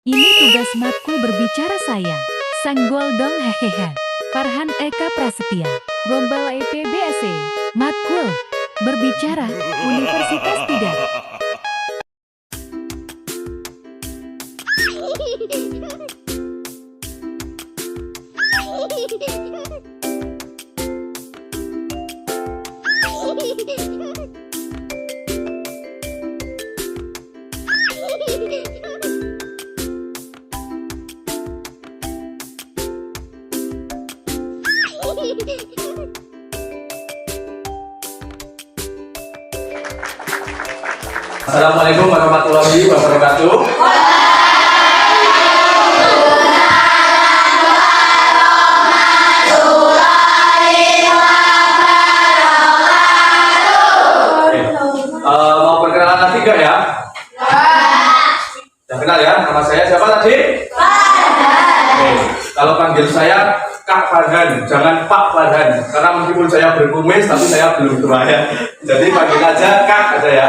Ini tugas matkul berbicara saya. Sanggol dong hehehe. Farhan Eka Prasetya. Rombal IPBSE. Matkul. Berbicara. Universitas Tidak. Assalamualaikum warahmatullahi wabarakatuh. Mau perkenalan lagi gak ya? Sudah kenal ya? Nama saya siapa tadi? Oke. Kalau panggil saya Kak Farhan, jangan Pak Farhan, karena meskipun saya berkumis tapi saya belum tua ya. Jadi panggil aja Kak aja ya.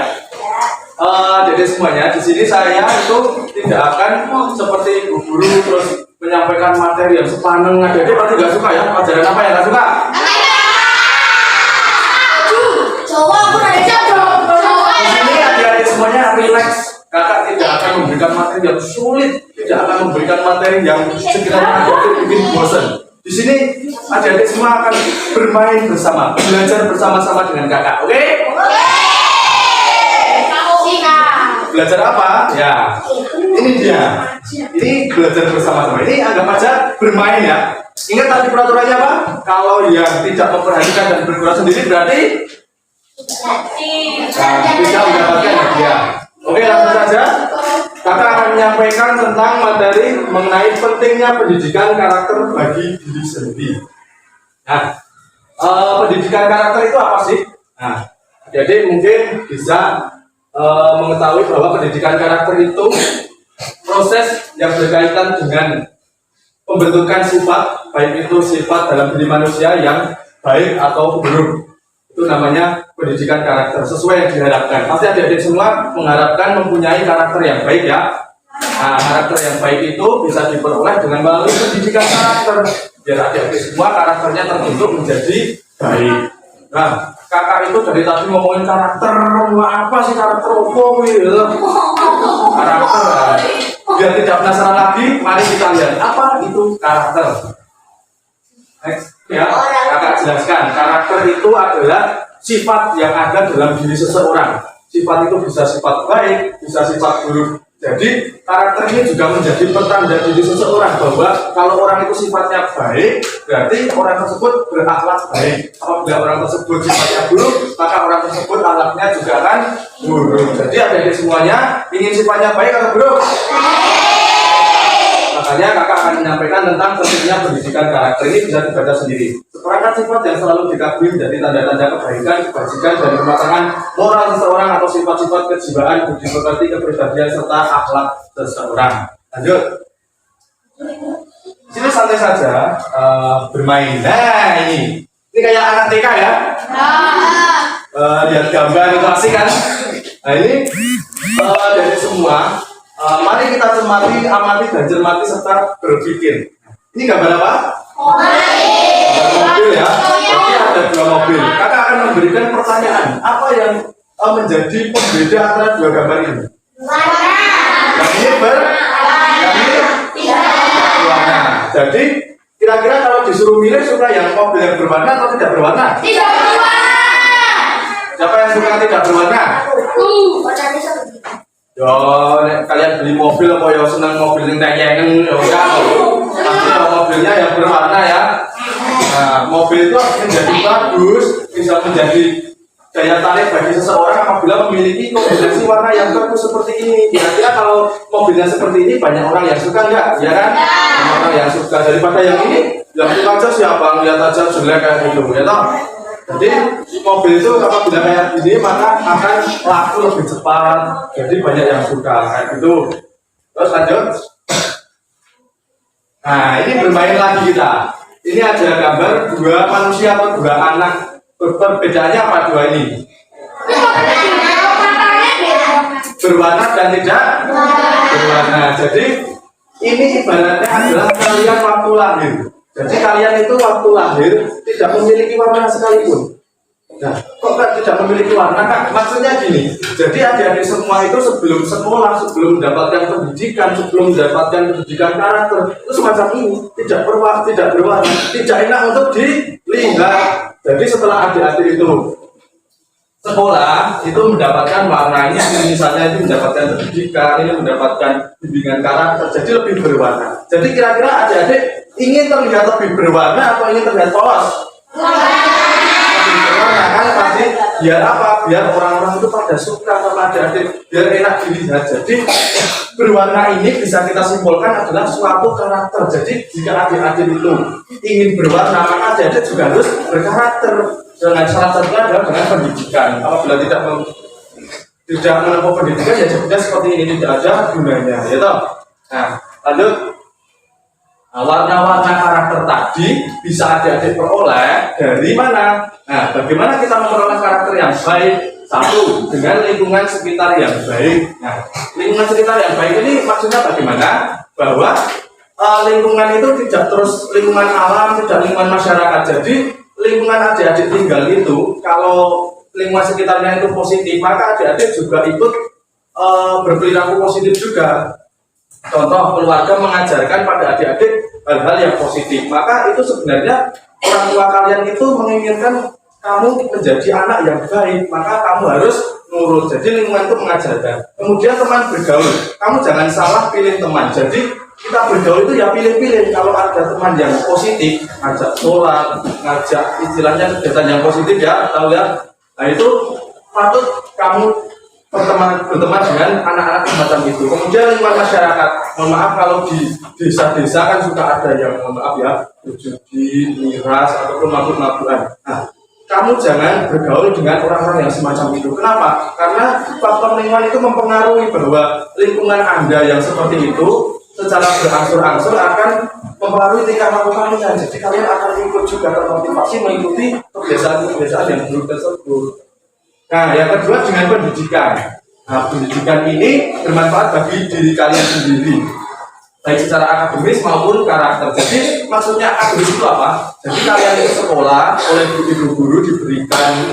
Jadi semuanya di sini saya itu tidak akan seperti ibu guru terus menyampaikan materi yang sepaneng. Jadi pasti nggak suka ya pelajaran apa yang nggak suka? Di sini adik-adik semuanya relax. Kakak tidak akan memberikan materi yang sulit, tidak akan memberikan materi yang sekiranya adik-adik bikin bosan. Di sini adik-adik semua akan bermain bersama, belajar bersama-sama dengan kakak. Oke? Belajar apa? Ya, ini dia. Ini belajar bersama-sama. Ini anggap aja bermain ya. Ingat tadi peraturannya apa? Kalau yang tidak memperhatikan dan bergerak sendiri berarti tidak mendapatkan hadiah. Oke, langsung saja. Kakak akan menyampaikan tentang materi mengenai pentingnya pendidikan karakter bagi diri sendiri. Nah, pendidikan karakter itu apa sih? Nah, jadi mungkin bisa mengetahui bahwa pendidikan karakter itu proses yang berkaitan dengan pembentukan sifat, baik itu sifat dalam diri manusia yang baik atau buruk. Itu namanya pendidikan karakter, sesuai yang diharapkan. Pasti adik-adik semua mengharapkan mempunyai karakter yang baik ya. Nah, karakter yang baik itu bisa diperoleh dengan melalui pendidikan karakter. Biar adik-adik semua karakternya terbentuk menjadi baik. Nah, kakak itu dari tadi ngomongin karakter, apa sih karakter apa karakter. Biar tidak penasaran lagi, mari kita lihat apa itu karakter. Next, ya, kakak jelaskan. Karakter itu adalah sifat yang ada dalam diri seseorang. Sifat itu bisa sifat baik, bisa sifat buruk. Jadi karakter ini juga menjadi pertanda diri seseorang bahwa kalau orang itu sifatnya baik, berarti orang tersebut berakhlak baik. Apabila orang tersebut sifatnya buruk, maka orang tersebut akhlaknya juga akan buruk. Jadi adik-adik semuanya ingin sifatnya baik atau buruk? Makanya kakak akan menyampaikan tentang pentingnya pendidikan karakter. Ini bisa dibaca sendiri. Seperangkat sifat yang selalu dikagumi menjadi tanda-tanda kebaikan, kebajikan, dan kematangan moral seseorang atau sifat-sifat kejiwaan, budi pekerti, kepribadian, serta akhlak seseorang. Lanjut. Sini santai saja bermain. Nah ini kayak anak TK ya. Lihat gambar itu asik kan. Nah ini dari semua. Mari kita cermati, amati, dan cermati serta berpikir. Ini gambar apa? Mobil ya. Jadi ada dua mobil. Kakak akan memberikan pertanyaan. Apa yang menjadi pembeda antara dua gambar ini? Yang ini berwarna. Jadi kira-kira kalau disuruh milih suka yang mobil yang berwarna atau tidak berwarna? Tidak berwarna. Siapa yang suka tidak berwarna? Yo, kalian beli mobil apa ya senang mobil yang tayang ya kan? Mobilnya yang berwarna ya. Nah, mobil itu harus menjadi bagus, bisa menjadi daya tarik bagi seseorang apabila memiliki kombinasi warna yang bagus seperti ini. Kira-kira kalau mobilnya seperti ini banyak orang yang suka nggak? Ya kan? Banyak orang yang suka daripada yang ini. Yang itu aja siapa ngeliat aja jelek kayak gitu, ya toh? Jadi mobil itu apabila kayak gini maka akan laku lebih cepat. Jadi banyak yang suka kayak gitu. Terus lanjut. Nah ini bermain lagi kita. Ini ada gambar dua manusia atau dua anak. Perbedaannya apa dua ini? Berwarna dan tidak berwarna. Jadi ini ibaratnya adalah kalian waktu lahir. Jadi kalian itu waktu lahir tidak memiliki warna sekalipun. Nah, kok kan tidak memiliki warna kak? Maksudnya gini, jadi adik-adik semua itu sebelum sekolah, sebelum mendapatkan pendidikan, sebelum mendapatkan pendidikan karakter, itu semacam ini, tidak berwarna, tidak enak untuk dilihat. Jadi setelah adik-adik itu sekolah, itu mendapatkan warnanya, misalnya itu mendapatkan pendidikan, ini mendapatkan bimbingan karakter, jadi lebih berwarna. Jadi kira-kira adik-adik ingin terlihat lebih berwarna atau ingin terlihat polos? Kan pasti biar apa? Biar orang-orang itu pada suka sama adik-adik, biar enak dilihat. Jadi berwarna ini bisa kita simpulkan adalah suatu karakter. Jadi jika adik-adik itu ingin berwarna, maka adik-adik juga harus berkarakter. Dengan salah satunya adalah dengan pendidikan. Apabila tidak menempuh pendidikan, ya sudah seperti ini, tidak ada gunanya, ya toh. Nah, lanjut. Nah, warna-warna karakter tadi bisa adik-adik peroleh dari mana? Nah, bagaimana kita memperoleh karakter yang baik? Satu, dengan lingkungan sekitar yang baik. Nah, lingkungan sekitar yang baik ini maksudnya bagaimana? Bahwa lingkungan itu tidak terus lingkungan alam, tidak lingkungan masyarakat. Jadi, lingkungan adik-adik tinggal itu, kalau lingkungan sekitarnya itu positif, maka adik-adik juga ikut berperilaku positif juga. Contoh, keluarga mengajarkan pada adik-adik hal-hal yang positif, maka itu sebenarnya orang tua kalian itu menginginkan kamu menjadi anak yang baik, maka kamu harus nurut. Jadi lingkungan itu mengajarkan. Kemudian teman bergaul, kamu jangan salah pilih teman. Jadi kita bergaul itu ya pilih-pilih. Kalau ada teman yang positif, ngajak sholat, ngajak istilahnya kegiatan yang positif ya, tahu ya. Nah itu patut kamu berteman dengan anak-anak semacam itu. Kemudian lingkungan masyarakat, mohon maaf kalau di desa-desa kan suka ada yang mohon maaf ya berjudi, miras ataupun mabuk-mabukan. Nah, kamu jangan bergaul dengan orang-orang yang semacam itu. Kenapa? Karena faktor lingkungan itu mempengaruhi bahwa lingkungan Anda yang seperti itu secara berangsur-angsur akan mempengaruhi tingkah laku kalian. Jadi kalian akan ikut juga termotivasi mengikuti kebiasaan-kebiasaan yang buruk tersebut. Nah, yang kedua dengan pendidikan. Nah, pendidikan ini bermanfaat bagi diri kalian sendiri, baik secara akademis maupun karakter. Jadi maksudnya akademis itu apa? Jadi kalian itu sekolah oleh guru-guru diberikan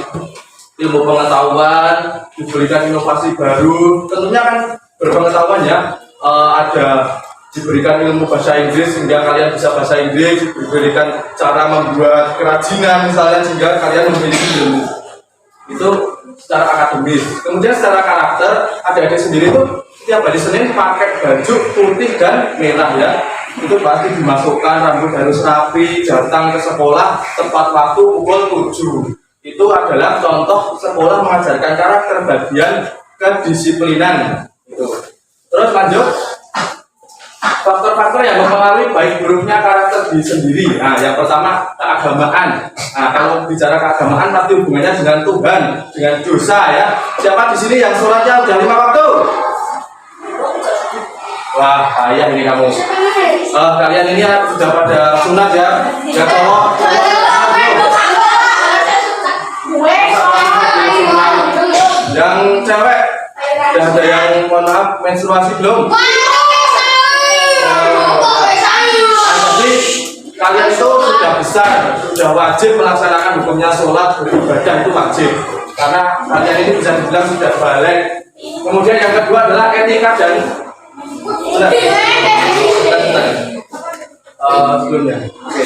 ilmu pengetahuan, diberikan inovasi baru. Tentunya kan berpengetahuan ya, ada diberikan ilmu bahasa Inggris sehingga kalian bisa bahasa Inggris, diberikan cara membuat kerajinan misalnya sehingga kalian memiliki ilmu. Itu secara akademis. Kemudian secara karakter, adik-adik sendiri tuh setiap hari Senin pakai baju putih dan merah ya. Itu pasti dimasukkan, rambut harus rapi, datang ke sekolah tepat waktu pukul 7. Itu adalah contoh sekolah mengajarkan karakter, bagian kedisiplinan. Terus lanjut, faktor-faktor yang mempengaruhi baik buruknya karakter diri sendiri. Nah, yang pertama keagamaan. Nah, kalau bicara keagamaan pasti hubungannya dengan Tuhan, dengan dosa ya. Siapa di sini yang sholatnya udah 5 waktu? Wah, ayah ini kamu. Kalian ini sudah pada sunat ya? Ya cowok. Yang cewek, sudah ada yang mohon maaf menstruasi belum? Jadi kalian itu sudah besar, sudah wajib melaksanakan hukumnya sholat, beribadah itu wajib. Karena kalian ini bisa dibilang sudah balik. Kemudian yang kedua adalah etika dan sebelumnya. Oke.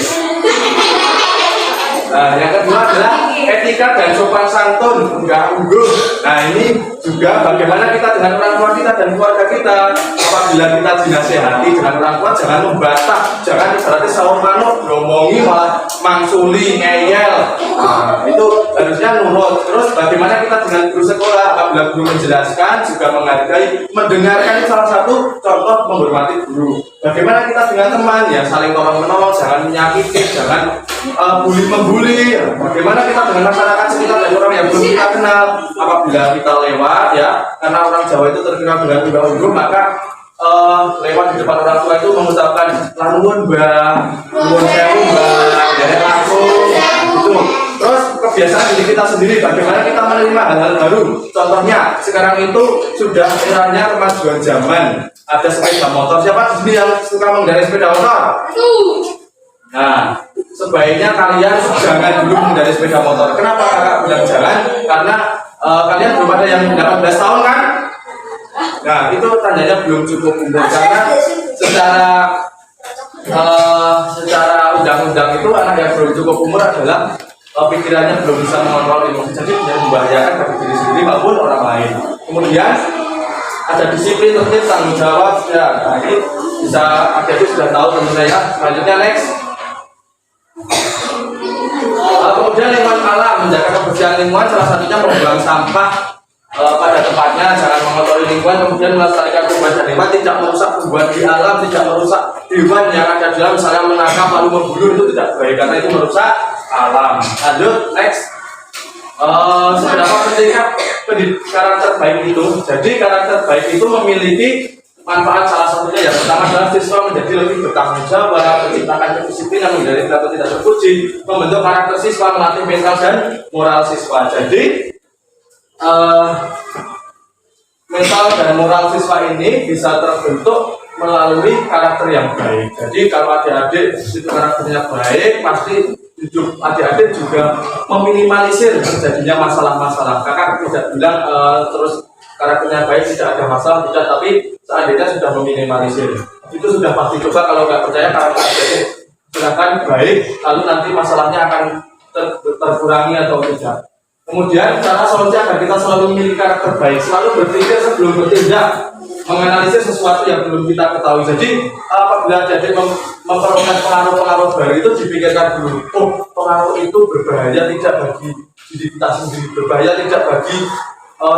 Nah, yang kedua adalah etika dan sopan santun, enggak ungguh. Nah, ini juga bagaimana kita dengan orang tua kita dan keluarga kita. Apabila kita dinasehati dengan orang tua, jangan membantah, jangan berarti sahur manuk, ngomongi malah mangsuli, ngeyel. Nah, itu harusnya nurut. Terus bagaimana kita dengan guru sekolah? Apabila guru menjelaskan, juga menghargai, mendengarkan itu salah satu contoh menghormati guru. Bagaimana kita dengan teman? Ya saling tolong menolong, jangan menyakiti, jangan bully-membuli. Bagaimana kita dengan masyarakat sekitar dan orang yang belum kita kenal? Apabila kita lewat ya, karena orang Jawa itu terkenal dengan ungguh, maka lewat di depan orang tua itu mengucapkan lanuun mbak, nuwun sewu mbak, dari langsung gitu. Terus kebiasaan diri kita sendiri, bagaimana kita menerima hal-hal baru. Contohnya, sekarang itu sudah eranya kemajuan zaman. Ada sepeda motor. Siapa di sini yang suka mengendarai sepeda motor? Nah, sebaiknya kalian jangan dulu mengendarai sepeda motor. Kenapa kakak bilang jangan? Karena kalian belum ada yang 18 tahun kan? Nah, itu tandanya belum cukup umur. Karena secara undang-undang itu anak yang belum cukup umur adalah pikirannya belum bisa mengontrol emosi, jadi tidak membahayakan bagi diri sendiri maupun orang lain. Kemudian ada disiplin, tertib, tanggung jawab. Ya, nah ini bisa adik-adik sudah tahu tentunya ya. Selanjutnya next. Kemudian lingkungan alam, menjaga kebersihan lingkungan, salah satunya membuang sampah pada tempatnya, jangan mengotori lingkungan, kemudian melestarikan tumbuhan dan hewan, tidak merusak tumbuhan di alam, tidak merusak hewan yang ada di alam, misalnya menangkap lalu membunuh, itu tidak baik karena itu merusak alam. Lanjut, next. Seberapa pentingnya karakter baik itu? Jadi karakter baik itu memiliki manfaat, salah satunya yang pertama adalah siswa menjadi lebih bertanggung jawab, menciptakan kedisiplinan, menjadi atau tidak terpuji, membentuk karakter siswa, melatih mental dan moral siswa. Jadi mental dan moral siswa ini bisa terbentuk melalui karakter yang baik. Jadi kalau adik-adik itu karakternya baik, pasti hidup adik-adik juga meminimalisir terjadinya masalah-masalah. Kakak tidak bilang terus karakternya baik tidak ada masalah, tidak, tapi seandainya sudah meminimalisir itu sudah pasti. Coba kalau nggak percaya karakter adik-adik silakan baik, lalu nanti masalahnya akan terkurangi atau tidak. Kemudian cara solusi agar kita selalu memiliki karakter baik, selalu berpikir sebelum bertindak, menganalisis sesuatu yang belum kita ketahui. Jadi apabila jadi memperoleh pengaruh-pengaruh baru itu dipikirkan dulu. Oh, pengaruh itu berbahaya tidak bagi diri kita sendiri, berbahaya tidak bagi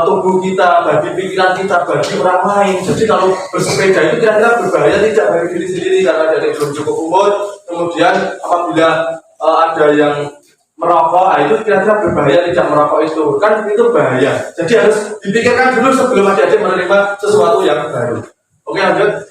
tubuh kita, bagi pikiran kita, bagi orang lain. Jadi kalau bersepeda itu kira-kira berbahaya tidak bagi diri sendiri karena jadi belum cukup umur. Kemudian apabila ada yang merokok, itu kira-kira berbahaya tidak merokok itu, kan itu bahaya. Jadi harus dipikirkan dulu sebelum adik-adik menerima sesuatu yang baru. Oke, lanjut.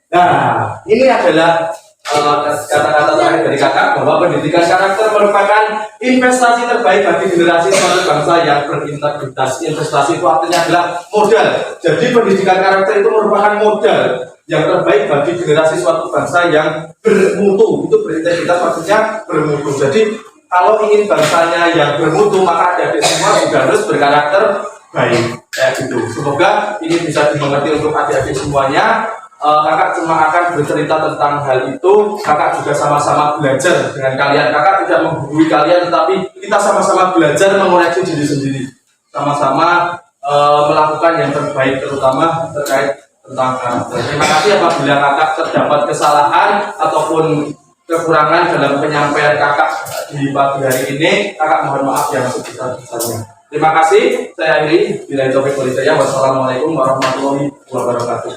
Nah, ini adalah kata-kata terakhir dari kakak bahwa pendidikan karakter merupakan investasi terbaik bagi generasi suatu bangsa yang berintegritas. Investasi itu artinya adalah modal. Jadi pendidikan karakter itu merupakan modal yang terbaik bagi generasi suatu bangsa yang bermutu. Itu berintegritas maksudnya bermutu. Jadi kalau ingin bangsanya yang bermutu, maka adik-adik semua juga harus berkarakter baik. Kayak gitu. Semoga ini bisa dimengerti untuk adik-adik semuanya. Kakak cuma akan bercerita tentang hal itu. Kakak juga sama-sama belajar dengan kalian. Kakak tidak menggurui kalian, tetapi kita sama-sama belajar mengoreksi diri sendiri. Sama-sama melakukan yang terbaik, terutama terkait tentang karakter. Terima kasih apabila kakak terdapat kesalahan ataupun kekurangan dalam penyampaian kakak di pagi hari ini. Kakak mohon maaf yang sebesar-besarnya. Terima kasih. Saya akhiri. Bila taufiq wal hidayah. Wassalamualaikum warahmatullahi wabarakatuh.